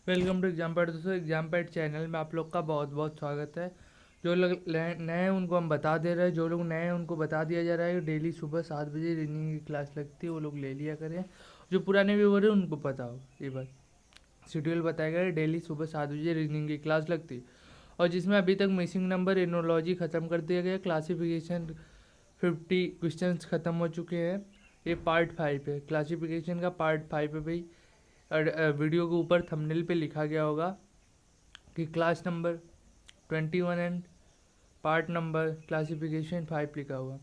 Welcome to exam pad. दोस्तों, exam pad channel में आप लोग का बहुत बहुत स्वागत है। जो लोग नए हैं उनको हम बता दे रहे हैं, जो लोग नए हैं उनको बता दिया जा रहा है कि डेली सुबह 7 बजे रीडिंग की क्लास लगती है, वो लोग ले लिया करें। जो पुराने व्यूवर हैं उनको पता हो, ये बात शेड्यूल बताया गया है, डेली सुबह 7 बजे रीडिंग की क्लास लगती है। और जिसमें अभी तक मिसिंग नंबर एनोलॉजी ख़त्म कर दिया गया, क्लासिफिकेशन 50 क्वेश्चन ख़त्म हो चुके हैं। ये पार्ट 5 है, क्लासिफिकेशन का पार्ट 5 है भाई। और वीडियो के ऊपर थंबनेल पे लिखा गया होगा कि class number 21 and part number classification 5 लिखा हुआ।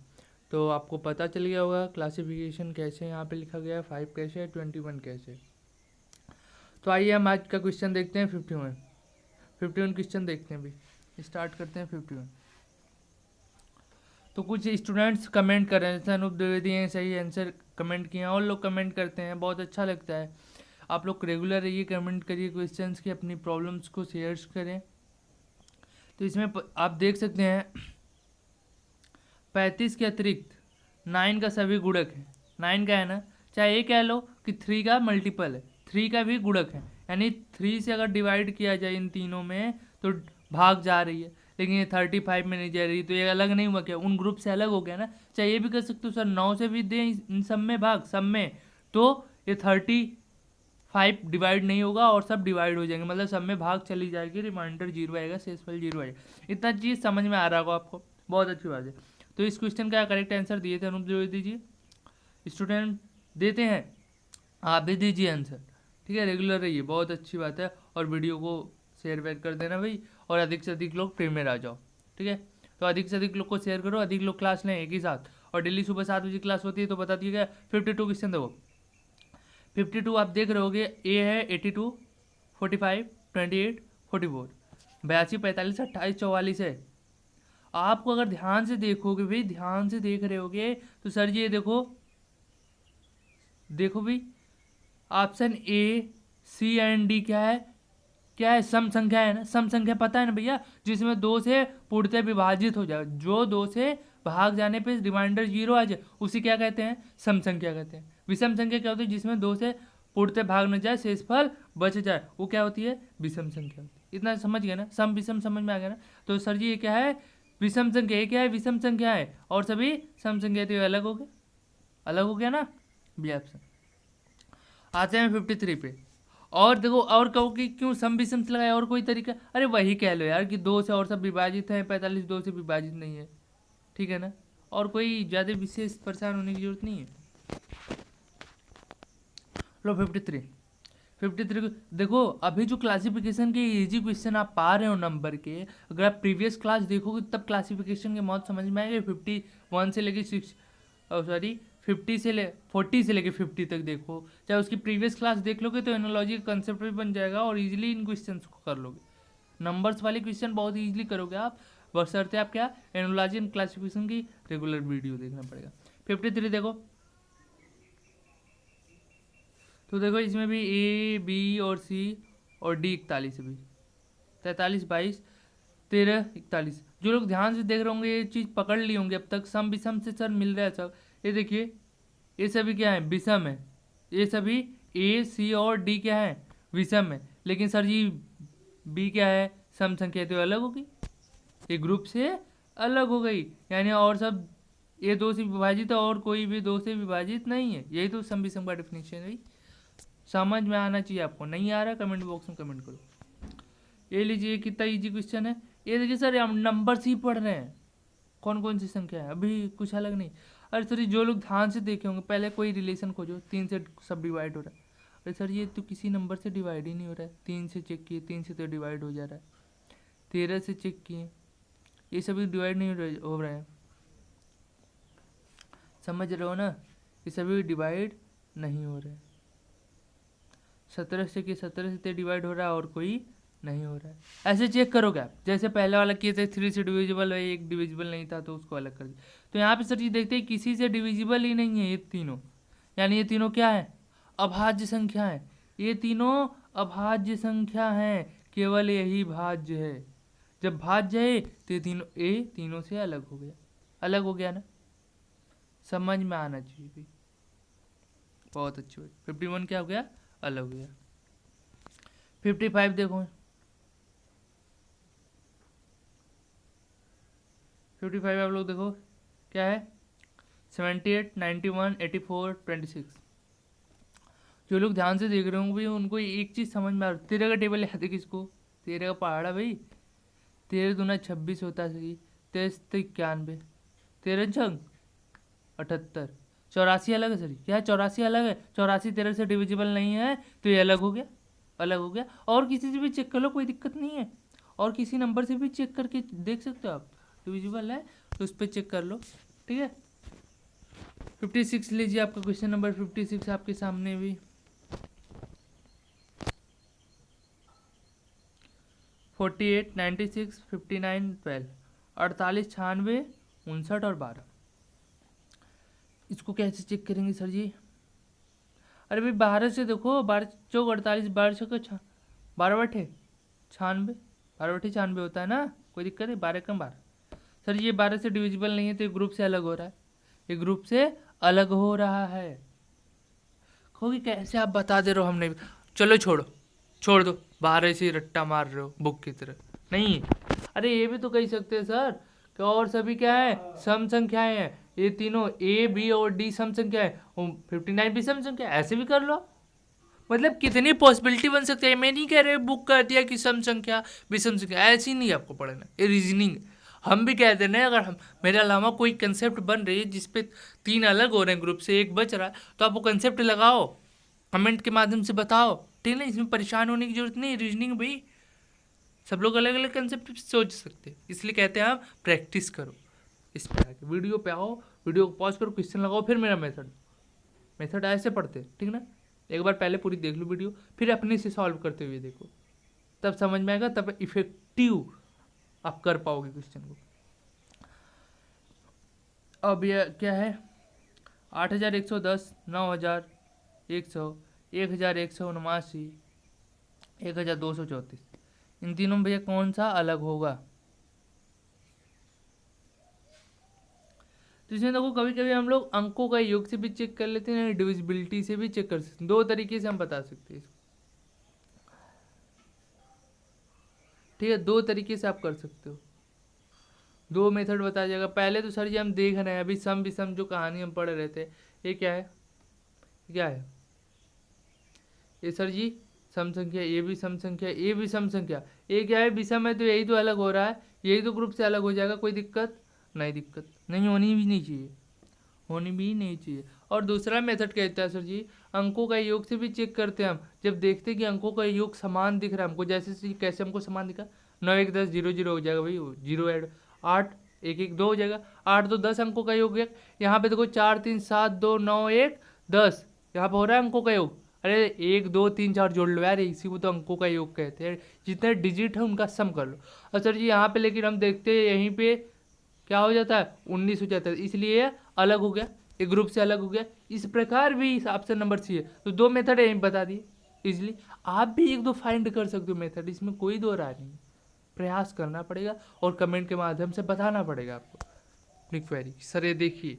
तो आपको पता चल गया होगा क्लासिफिकेशन कैसे यहाँ पे लिखा गया है, 5 कैसे है, 21 कैसे है। तो आइए हम आज का क्वेश्चन देखते हैं। 51 क्वेश्चन देखते हैं भाई, स्टार्ट करते हैं 51। तो कुछ स्टूडेंट्स कमेंट कर रहे हैं, जैसे अनूप द्विवेदी हैं, सही आंसर कमेंट किए हैं, और लोग कमेंट करते हैं, बहुत अच्छा लगता है। आप लोग रेगुलर रहिए, कमेंट करिए क्वेश्चंस की, अपनी प्रॉब्लम्स को शेयर करें। तो इसमें आप देख सकते हैं 35 के अतिरिक्त 9 का सभी गुणक है। 9 का है ना, चाहे ये कह लो कि 3 का मल्टीपल है, 3 का भी गुणक है, यानी 3 से अगर डिवाइड किया जाए इन तीनों में तो भाग जा रही है, लेकिन ये 35 में नहीं जा रही, तो ये अलग नहीं हुआ क्या, उन ग्रुप से अलग हो गया ना। चाहे ये भी कर सकते हो सर 9 से भी दें इन सब में भाग, सब में, तो ये 35 डिवाइड नहीं होगा और सब डिवाइड हो जाएंगे, मतलब सब में भाग चली जाएगी, रिमाइंडर 0 आएगा, शेषफल 0 आएगा। इतना चीज़ समझ में आ रहा होगा आपको, बहुत अच्छी बात है। तो इस क्वेश्चन का करेक्ट आंसर दिए थे अनूप द्विवेदी जी। स्टूडेंट देते हैं, आप भी दीजिए आंसर, ठीक है। रेगुलर रहिए, बहुत अच्छी बात है। और वीडियो को शेयर वेयर कर देना भाई, और अधिक से अधिक लोग प्रीमियर आ जाओ, ठीक है। तो अधिक से अधिक लोग को शेयर करो, अधिक लोग क्लास लें एक ही साथ। और डेली सुबह 7 बजे क्लास होती है, तो बता दिए गया 52 क्वेश्चन देखो। 52 आप देख रहे होगे, ए है 82, 45, 28, 44, 82, 45, 28, 44 है। आपको अगर ध्यान से देखोगे भाई, ध्यान से देख रहे होगे, तो सर जी ये देखो, देखो भाई, option A, C and D क्या है, क्या है, सम संख्या है ना। सम संख्या पता है ना भैया, जिसमें 2 से पूर्णतः विभाजित हो जाए, जो 2 से भाग जाने पे रिमाइंडर 0 आ जाए, उसी क्या कहते हैं, सम संख्या कहते हैं। विषम संख्या क्या होती है, जिसमें 2 से पूर्णतः भाग न जाए, शेषफल बच जाए, वो क्या होती है, विषम संख्या होती है। इतना समझ गए ना, सम विषम समझ में आ गया ना। तो सर जी ये क्या है, विषम संख्या, ये क्या है, विषम संख्या है, और सभी सम संख्या, तो ये अलग हो गए, अलग हो गया ना बी ऑप्शन। आते हैं 53 पे। और देखो, और कहो कि क्यों सम विषम से लगाया, और कोई तरीका, अरे वही कह लो यार कि 2 से और सब विभाजित है, 45 2 से विभाजित नहीं है, ठीक है ना। और कोई ज़्यादा विशेष परेशान होने की जरूरत नहीं है। लो 53, 53 को देखो, अभी जो क्लासिफिकेशन के इजी क्वेश्चन आप पा रहे हो नंबर के, अगर आप प्रीवियस क्लास देखोगे तब क्लासिफिकेशन के बहुत समझ में आएगा। 51 से लेके 6, सॉरी 50 से ले 40 से लेके 50 तक देखो, चाहे उसकी प्रीवियस क्लास देख लोगे तो एनोलॉजी का कंसेप्ट भी बन जाएगा, और इजीली इन क्वेश्चन को कर लोगे। नंबर्स वाले क्वेश्चन बहुत इजीली करोगे आप, बशर्ते आप क्या, एनोलॉजी एंड क्लासिफिकेशन की रेगुलर वीडियो देखना पड़ेगा। 53 देखो, तो देखो इसमें भी ए, बी और सी और डी 41 है भी, 43, 22, 13, 41। जो लोग ध्यान से देख रहे होंगे ये चीज़ पकड़ ली होंगे अब तक, सम विषम से सर मिल रहा है सब। ये देखिए, ये सभी क्या है, विषम है। ये सभी ए, सी और डी क्या है, विषम है। लेकिन सर जी बी क्या है, सम संख्या, तो अलग होगी, ये ग्रुप से अलग हो गई, यानी और सब ये 2 से विभाजित है, और कोई भी 2 से विभाजित नहीं है। यही तो सम विषम का डिफिनेशन है। समझ में आना चाहिए आपको, नहीं आ रहा कमेंट बॉक्स में कमेंट करो। ये लीजिए कितना इजी क्वेश्चन है। ये देखिए सर, हम नंबर्स ही पढ़ रहे हैं, कौन कौन सी संख्या है, अभी कुछ अलग नहीं। अरे सर जो लोग ध्यान से देखे होंगे, पहले कोई रिलेशन खोजो, 3 से सब डिवाइड हो रहा है। अरे सर ये तो किसी नंबर से डिवाइड ही नहीं हो रहा है, 3 से चेक किए, 3 से तो डिवाइड हो जा रहा है, 13 से चेक किए, ये सभी डिवाइड नहीं हो रहे हैं, समझ रहे हो ना, ये सभी डिवाइड नहीं हो रहे हैं। 17 से कि 17 से तो डिवाइड हो रहा है, और कोई नहीं हो रहा है। ऐसे चेक करोगे आप, जैसे पहले वाला किए थे, 3 से डिविजिबल है, एक डिविजिबल नहीं था तो उसको अलग कर दिया। तो यहाँ पे सर ये देखते हैं किसी से डिविजिबल ही नहीं है ये तीनों, यानी ये तीनों क्या है, अभाज्य संख्या है। ये तीनों अभाज्य संख्या है, केवल यही भाज्य है। जब भाज्य है तो ये तीनों से अलग हो गया, अलग हो गया ना, समझ में आना चाहिए भी, बहुत अच्छी बात। 51 क्या हो गया, अलग हो गया। 55 देखो, 55 आप लोग देखो क्या है, 78, 91, 84, 26। जो लोग ध्यान से देख रहे होंगे भाई उनको एक चीज़ समझ में आ रही, 13 का टेबल याद है किसको, 13 का पहाड़ा भाई, 13 दूना 26 होता है सही, 23 तो 91, 13 छंग 78, 84 अलग है सर, क्या 84 अलग है, 84 13 से डिविजिबल नहीं है तो ये अलग हो गया, अलग हो गया। और किसी से भी चेक कर लो, कोई दिक्कत नहीं है, और किसी नंबर से भी चेक करके देख सकते हो आप, डिविजिबल है तो उस पर चेक कर लो, ठीक है। 56 लीजिए, आपका क्वेश्चन नंबर 56 आपके सामने भी, 48, 96, 59, 12, 48, 96, 59 और 12। इसको कैसे चेक करेंगे सर जी? अरे भाई 12 से देखो, 12 चौक 48, 12 छक्का 12 बटे 96, 12 बटे 96 होता है ना, कोई दिक्कत है, 12 कम 12। सर ये 12 से डिविजिबल नहीं है तो ये ग्रुप से अलग हो रहा है, ये ग्रुप से अलग हो रहा है। खोगी कैसे आप बता दे रहे हो, हमने चलो छोड़ दो, 12 से रट्टा मार रहे हो बुक की तरह, नहीं। अरे ये भी तो कह सकते हैं सर कि और सभी क्या है, सम संख्याएं हैं, ये तीनों ए बी और डी सम संख्या है, 59 भी सम संख्या, ऐसे भी कर लो। मतलब कितनी पॉसिबिलिटी बन सकती है, मैं नहीं कह रहे बुक कर दिया कि सम संख्या विषम संख्या, ऐसे ही नहीं आपको पढ़ना, ये रीजनिंग। हम भी कहते हैं अगर हम मेरे अलावा कोई कंसेप्ट बन रही है जिसपे 3 अलग हो रहे हैं ग्रुप से, एक बच रहा है, तो आप वो कंसेप्ट लगाओ, कमेंट के माध्यम से बताओ, ठीक है ना, इसमें परेशान होने की जरूरत नहीं, रीजनिंग भाई सब लोग अलग अलग कंसेप्ट सोच सकते हैं, इसलिए कहते हैं आप प्रैक्टिस करो, इस पर आके वीडियो पे आओ, वीडियो को पॉज करो, क्वेश्चन लगाओ, फिर मेरा मेथड ऐसे पढ़ते हैं, ठीक ना। एक बार पहले पूरी देख लो वीडियो, फिर अपने से सॉल्व करते हुए देखो, तब समझ में आएगा, तब इफेक्टिव आप कर पाओगे क्वेश्चन को। अब यह क्या है, 8110, 9100, 1179, 1234, इन तीनों में भैया कौन सा अलग होगा? तो इसमें देखो कभी कभी हम लोग अंकों का योग से भी चेक कर लेते हैं, डिविजिबिलिटी से भी चेक कर सकते हैं, 2 तरीके से हम बता सकते हैं इसको, ठीक है, 2 तरीके से आप कर सकते हो, 2 मेथड बताया जाएगा। पहले तो सर जी हम देख रहे हैं अभी सम विषम जो कहानी हम पढ़ रहे थे, ये क्या है, क्या है ये सर जी, सम संख्या, ये भी सम संख्या, ये भी सम संख्या, ये क्या है विषम है तो यही तो अलग हो रहा है, यही तो ग्रुप से अलग हो जाएगा, कोई दिक्कत नहीं, दिक्कत नहीं होनी भी नहीं चाहिए, होनी भी नहीं चाहिए। और दूसरा मेथड कहता है सर जी, अंकों का योग से भी चेक करते हैं हम, जब देखते हैं कि अंकों का योग समान दिख रहा है हमको, जैसे कैसे हमको समान दिखा, 9 1 10 0 0 हो जाएगा भाई, 0 ऐड 8 1 1 2 हो जाएगा, 8 तो 10 अंकों का योग है। यहाँ पे देखो 4 3 7 2 9 1 10, यहाँ पे हो रहा है अंकों का योग, अरे 1 2 3 4 जोड़ लो यार, इसी को तो अंकों का योग कहते हैं, जितने डिजिट है उनका सम कर लो। और सर जी यहाँ पे लेकिन हम देखते हैं यहीं पे क्या हो जाता है, 19 हो जाता है, इसलिए अलग हो गया, एक ग्रुप से अलग हो गया। इस प्रकार भी ऑप्शन नंबर सी है, तो 2 मेथड यहीं बता दिए इजली, आप भी 1 2 फाइंड कर सकते हो मेथड, इसमें कोई दो राय नहीं, प्रयास करना पड़ेगा और कमेंट के माध्यम से बताना पड़ेगा आपको अपनी क्वेरी, सर ये देखिए।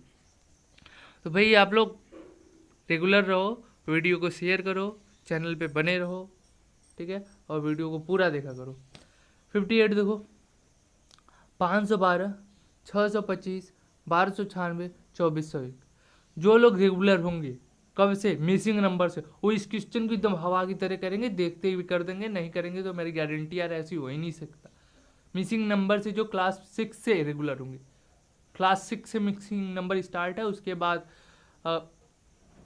तो भाई आप लोग रेगुलर रहो, वीडियो को शेयर करो, चैनल पे बने रहो, ठीक है, और वीडियो को पूरा देखा करो। 58 देखो, 512, 625, 1296, 2401, जो लोग रेगुलर होंगे कब से, मिसिंग नंबर से, वो इस क्वेश्चन को एकदम हवा की तरह करेंगे, देखते ही कर देंगे, नहीं करेंगे तो मेरी गारंटी यार ऐसी हो ही नहीं सकता। मिसिंग नंबर से जो क्लास 6 से रेगुलर होंगे, क्लास 6 से मिसिंग नंबर स्टार्ट है, उसके बाद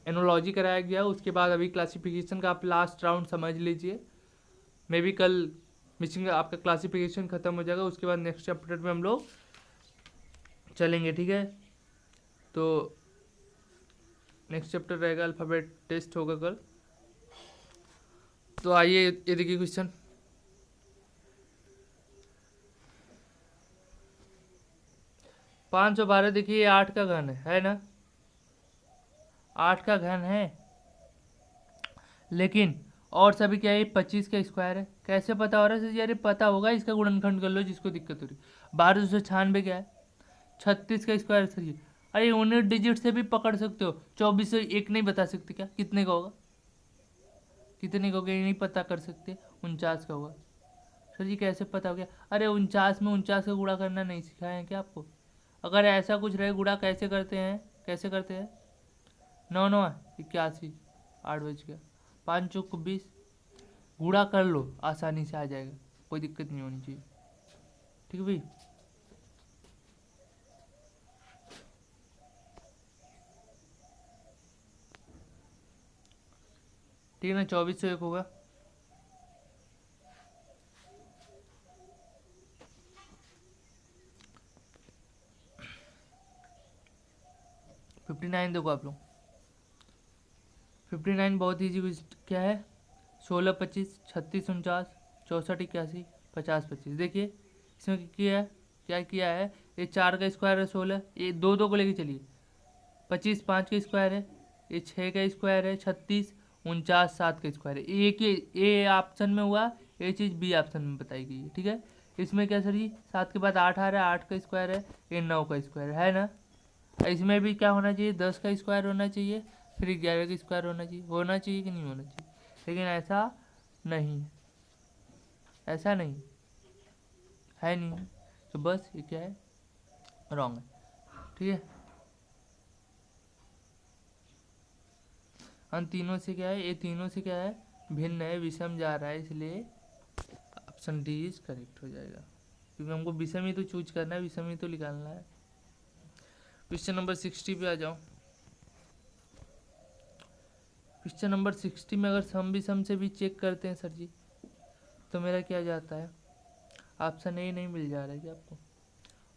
एनोलॉजी कराया गया, उसके बाद अभी क्लासिफिकेशन का आप लास्ट राउंड समझ लीजिए, मे बी कल मिसिंग आपका क्लासिफिकेशन खत्म हो जाएगा, उसके बाद नेक्स्ट चैप्टर में हम लोग चलेंगे, ठीक है। तो नेक्स्ट चैप्टर रहेगा अल्फ़ाबेट टेस्ट होगा कल। तो आइए ये देखिए क्वेश्चन, पाँच सौ बारह, देखिए ये 8 का घन है ना, 8 का घन है, लेकिन और सभी क्या है, 25 का स्क्वायर है। कैसे पता हो रहा है सर? यार पता होगा, इसका गुणनखंड कर लो जिसको दिक्कत हो रही। 1296 क्या है, 36 का स्क्वायर सर ये, अरे यूनिट डिजिट से भी पकड़ सकते हो, 2401 नहीं बता सकते क्या कितने का होगा, कितने का होगा ये नहीं पता कर सकते, 49 का होगा। सर जी कैसे पता हो गया? अरे 49 में 49 का गुणा करना नहीं सिखाया है क्या आपको? अगर ऐसा कुछ रहे गुणा कैसे करते हैं, कैसे करते हैं? 9 9 81, 8 बज गया, 5 चौक 20, गुणा कर लो आसानी से आ जाएगा, कोई दिक्कत नहीं होनी चाहिए। ठीक है भाई। ठीक है ना, 2401 होगा। फिफ्टी नाइन देखो आप लोग, 59 बहुत ईजी क्या है? 16 25 36 49 64 81 50 25। देखिए इसमें क्या किया है, ये 4 का स्क्वायर है 16, ये दो दो को लेके चलिए, 25 5 का स्क्वायर है, ये 6 का स्क्वायर है 36, 49 7 का स्क्वायर है। एक ए ऑप्शन में हुआ, ये चीज़ बी ऑप्शन में बताई गई है। ठीक है, इसमें क्या सर जी, 7 के बाद 8 आ रहा है, 8 का स्क्वायर है, ये 9 का स्क्वायर है ना। इसमें भी क्या होना चाहिए, 10 का स्क्वायर होना चाहिए, फिर 11 का स्क्वायर होना चाहिए कि नहीं होना चाहिए? लेकिन ऐसा नहीं है, ऐसा नहीं है, नहीं। तो बस ये क्या है, रॉन्ग है। ठीक है, हम तीनों से क्या है, ये तीनों से क्या है, भिन्न है, विषम जा रहा है, इसलिए ऑप्शन डी इज करेक्ट हो जाएगा, क्योंकि हमको विषम ही तो चूज करना है, विषम ही तो निकालना है। क्वेश्चन नंबर 60 पे आ जाओ। क्वेश्चन नंबर 60 में अगर सम विषम से भी चेक करते हैं सर जी, तो मेरा क्या जाता है, ऑप्शन ए नहीं मिल जा रहा है क्या आपको?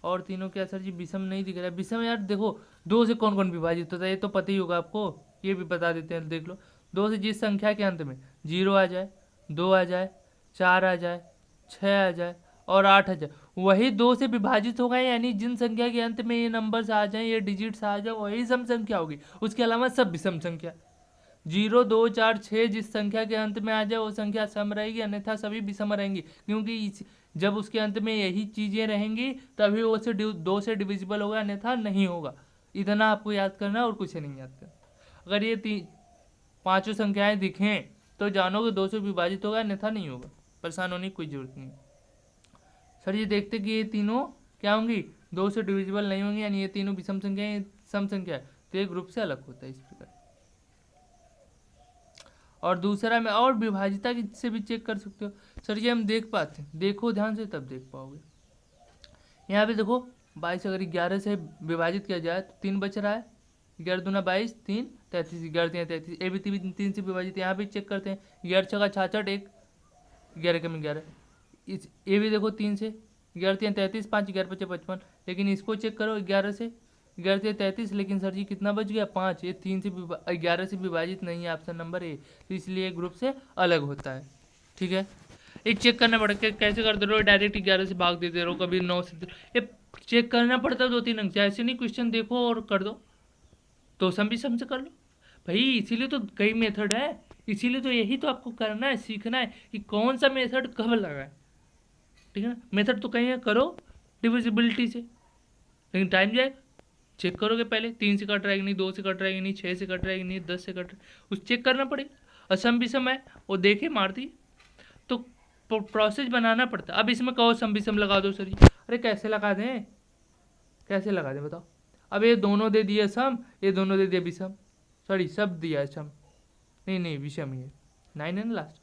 और तीनों क्या सर जी, विषम नहीं दिख रहा है? विषम यार देखो, दो से कौन कौन विभाजित होता है ये तो पता ही होगा आपको, ये भी बता देते हैं, देख लो। दो से जिस संख्या के अंत में 0 आ जाए, 2 आ जाए, 4 आ जाए, 6 आ जाए और 8 आ जाए, वही 2 से विभाजित होगा, यानी जिन संख्या के अंत में ये नंबर्स आ जाए, ये डिजिट्स आ जाए, वही सम संख्या होगी। उसके अलावा सब विषम संख्या, 0 2 4 6 जिस संख्या के अंत में आ जाए वो संख्या सम रहेगी, अन्यथा सभी विषम रहेंगी, क्योंकि जब उसके अंत में यही चीज़ें रहेंगी तभी वो से 2 से डिविजिबल होगा, अन्यथा नहीं होगा। इतना आपको याद करना है और कुछ नहीं याद करना। अगर ये पांचों संख्याएं दिखें तो जानो कि 2 से विभाजित होगा, अन्यथा नहीं होगा, परेशान होने की कोई जरूरत नहीं। सर ये देखते कि ये तीनों क्या होंगी, 2 से डिविजिबल नहीं होंगी, यानी ये तीनों विषम संख्या सम संख्या है, तो एक ग्रुप से अलग होता है इस प्रकार। और दूसरा में और विभाजिता से भी चेक कर सकते हो। सर ये हम देख पाते हैं, देखो ध्यान से तब देख पाओगे। यहाँ पे देखो 22 अगर 11 से विभाजित किया जाए तो 3 बच रहा है, 11 दूना 22, 3 33, 11 3 33, ए भी 3 से विभाजित। यहाँ पे चेक करते हैं, 11 6 66, 1 11 कम 11, इस ए भी देखो 3 से, 11 3 33, 5 11 5 55, लेकिन इसको चेक करो 11 से, 11 से 33, लेकिन सर जी कितना बच गया 5, ये 3 से 11 से विभाजित नहीं है, ऑप्शन नंबर ए, तो इसलिए ग्रुप से अलग होता है। ठीक है, ये चेक करना पड़ेगा, कैसे कर दे रहे हो, डायरेक्ट 11 से भाग देते रहो, कभी 9 से, ये चेक करना पड़ता है 2 3 अंक से, ऐसे नहीं क्वेश्चन देखो और कर दो, तो सम भी सम से कर लो भाई, इसीलिए तो कई मेथड है, इसीलिए तो यही तो आपको करना है, सीखना है कि कौन सा मेथड कब लगाए। ठीक है ना, मेथड तो कहीं करो डिविजिबिलिटी से, लेकिन टाइम जाएगा, चेक करोगे पहले 3 से कट रहा है कि नहीं, 2 से कट रहा है कि नहीं, 6 से कट रहा है कि नहीं, 10 से कट रहा है, उस चेक करना पड़ेगा। असम भी सम है वो देखे मार दी, तो प्रोसेस बनाना पड़ता है। अब इसमें कहो सम भी सम लगा दो सर जी, अरे कैसे लगा दें, कैसे लगा दें बताओ? अब ये दोनों दे दिए सम, ये दोनों दे दिए विषम, सॉरी सब दिया है सम, नहीं नहीं विषम ही है, 9 है ना लास्ट,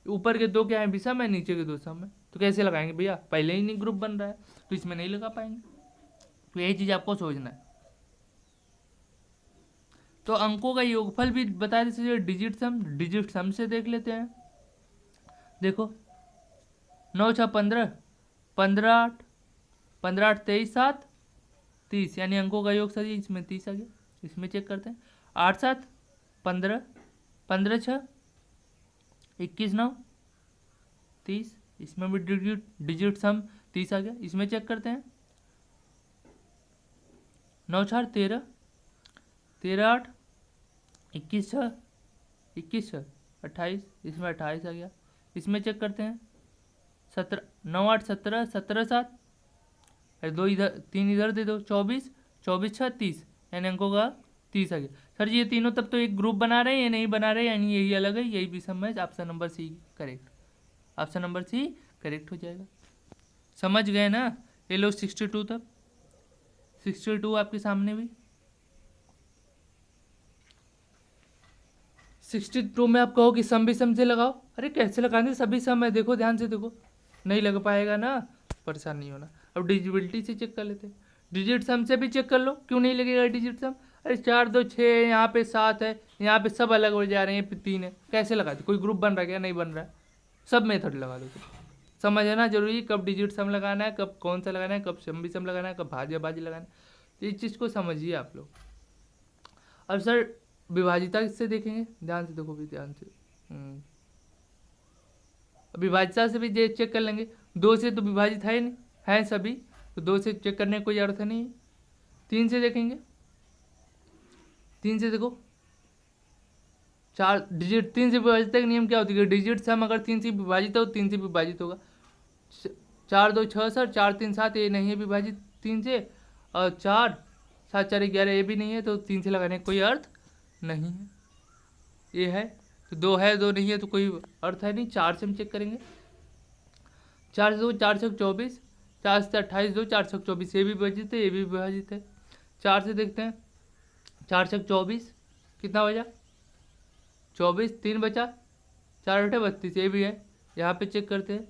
ऊपर के 2 क्या है विषम है, नीचे के 2 सम है, तो कैसे लगाएंगे भैया, पहले ही नहीं ग्रुप बन रहा है, तो इसमें नहीं लगा पाएंगे, तो यही चीज़ आपको सोचना है। तो अंकों का योगफल भी बता दीजिए, डिजिट सम से देख लेते हैं। देखो 9 6 15, 15 8, 15 8 23 7 30, यानी अंकों का योग सर इसमें 30 आ गया, इसमें चेक करते हैं। 8 7 15, 15 6 21 9 30, इसमें भी डिजिट सम 30 आ गया, इसमें चेक करते हैं। 9 4 13, 13 8 21 6, 21 6 28, इसमें 28 आ गया, इसमें चेक करते हैं। 17 9 8 17, 17 7, अरे 2 इधर 3 इधर दे दो, 24 24 6 30, यानी अंकों का 30 आ गया। सर जी ये तीनों तब तो एक ग्रुप बना रहे हैं, ये नहीं बना रहे, यानी यही अलग है, यही भी सम है, option number C correct. Option number C correct हो जाएगा। समझ गए ना? ये लो 62 तक, 62 आपके सामने भी। 62 में आप कहो कि सम भी सम से लगाओ, अरे कैसे लगाने, सभी सम है, देखो ध्यान से देखो, नहीं लग पाएगा ना, परेशान नहीं होना। अब डिजिबिलिटी से चेक कर लेते हैं, डिजिट सम से भी चेक कर लो, क्यों नहीं लगेगा डिजिट सम। अरे 4 2 6 है, यहाँ पे 7 है, यहाँ पे सब अलग हो जा रहे हैं, 3 है, कैसे लगा दे, कोई ग्रुप बन रहा है क्या? नहीं बन रहा है, सब मेथड लगा दो। समझ है ना जरूरी, कब डिजिट सम लगाना है, कब कौन सा लगाना है, कब सम भी सम लगाना है, कब भाज्य भाज्य लगाना है, तो इस चीज़ को समझिए आप लोग। अब सर विभाजिता किससे देखेंगे, ध्यान से देखो भी, ध्यान से। विभाजिता से भी चेक कर लेंगे, 2 से तो विभाजित है नहीं, है सभी, तो 2 से चेक करने का कोई अर्थ नहीं है। 3 से देखेंगे, 3 से देखो, 4 डिजिट 3 से विभाजित का नियम क्या होती है, डिजिट सम अगर 3 से विभाजित हो 3 से विभाजित होगा। 4 2 6 सर, 4 3 7 ये नहीं है विभाजित 3 से, और 4 7 4 11 ये भी नहीं है, तो 3 से लगाने का कोई अर्थ नहीं है। ये है तो 2 है, 2 नहीं है तो कोई अर्थ है नहीं। 4 से हम चेक करेंगे, 4 से 2 4 छक 24, 4 से 28 2 4 छक 24, ये भी विभाजित है, ये भी विभाजित है। 4 से देखते हैं, 4 छक 24 कितना बचा, 24, 3 बचा, 4 8 32, ये भी है। यहाँ पे चेक करते हैं,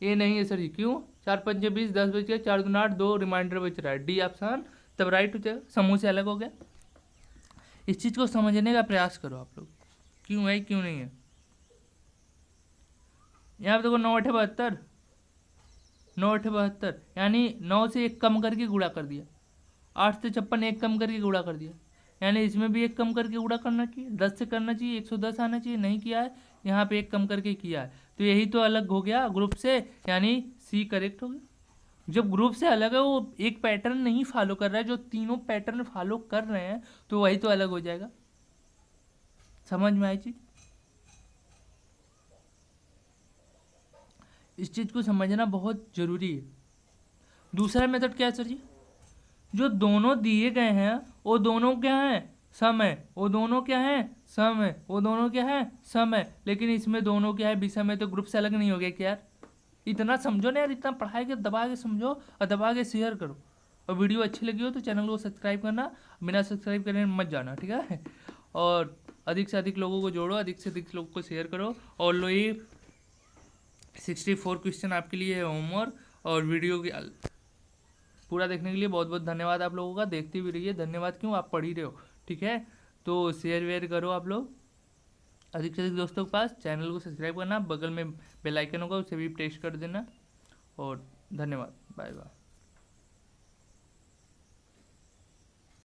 ये नहीं है सर जी, क्यों, 4 5 20 10 बच गया, 4 2 8 2 रिमाइंडर बच रहा है, डी ऑप्शन तब राइट हो जाएगा, समूह से अलग हो गया। इस चीज़ को समझने का प्रयास करो आप लोग, क्यों है क्यों नहीं है। यहाँ पे देखो 9 8 72, 9 8 72, यानी 9 से 1 कम करके गुणा कर दिया, 8 से 56 1 कम करके गुणा कर दिया, यानी इसमें भी 1 कम करके गुणा करना चाहिए, 10 से करना चाहिए, 110 आना चाहिए, नहीं किया है, यहाँ पे 1 कम करके किया है, तो यही तो अलग हो गया ग्रुप से, यानी सी करेक्ट हो गया। जब ग्रुप से अलग है, वो एक पैटर्न नहीं फॉलो कर रहा है, जो तीनों पैटर्न फॉलो कर रहे हैं, तो वही तो अलग हो जाएगा। समझ में आई चीज, इस चीज को समझना बहुत जरूरी है। दूसरा मेथड क्या है सर जी, जो दोनों दिए गए हैं वो दोनों क्या हैं, सम है, वो दोनों क्या है, सम है, वो दोनों क्या है, सम है, लेकिन इसमें दोनों क्या है, विषम है, तो ग्रुप से अलग नहीं हो गया क्या यार। इतना समझो ना यार, इतना पढ़ाई के दबा के समझो और दबा के शेयर करो, और वीडियो अच्छी लगी हो तो चैनल को सब्सक्राइब करना, बिना सब्सक्राइब करने मत जाना, ठीक है। और अधिक से अधिक लोगों को जोड़ो, अधिक से अधिक लोगों को शेयर करो। और लो ये 64 क्वेश्चन आपके लिए है होमवर्क, और वीडियो की पूरा देखने के लिए बहुत बहुत धन्यवाद आप लोगों का, देखते भी रहिए, धन्यवाद क्यों, आप पढ़ ही रहे हो, ठीक है। तो शेयर वेयर करो आप लोग अधिक से अधिक दोस्तों के पास, चैनल को सब्सक्राइब करना, बगल में बेल आइकन होगा उसे भी प्रेस कर देना, और धन्यवाद, बाय बाय।